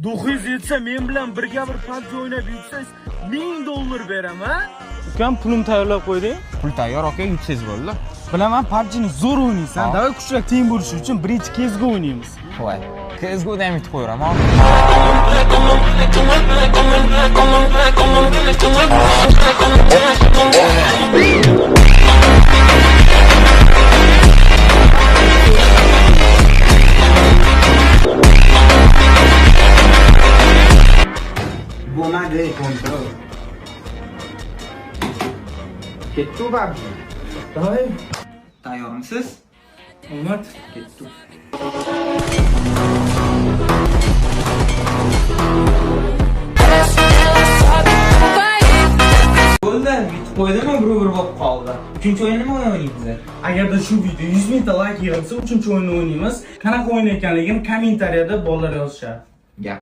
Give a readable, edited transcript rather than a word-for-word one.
900 yetsa men bilan birga bir PUBG o'ynab yursangiz $1000 beraman, ha? Ukam pulim tayyorlab qo'yding. Pul tayyor aka, yutsangiz bo'ldi. Bilaman, PUBG'ni zo'r o'ynaysan. Davay kuchli teng bo'lish uchun birinchi CS:GO o'ynaymiz. Voy, CS:GO dan yutib qo'yaraman. Bo'lmadi kontrol. Ketdi PUBG. Davay, Tayyormisiz? omad. Ketdi. Bo'ldi, bitib qo'ydimi, bir bo'lib qoldi. Uchinchi o'yin nima o'ynaymiz? Agarda shu video 100 mingta like yig'ilsa, 3-chi o'yinni o'ynaymiz. Qanaqa o'yin ekanligini kommentariyada bolalar yozishadi.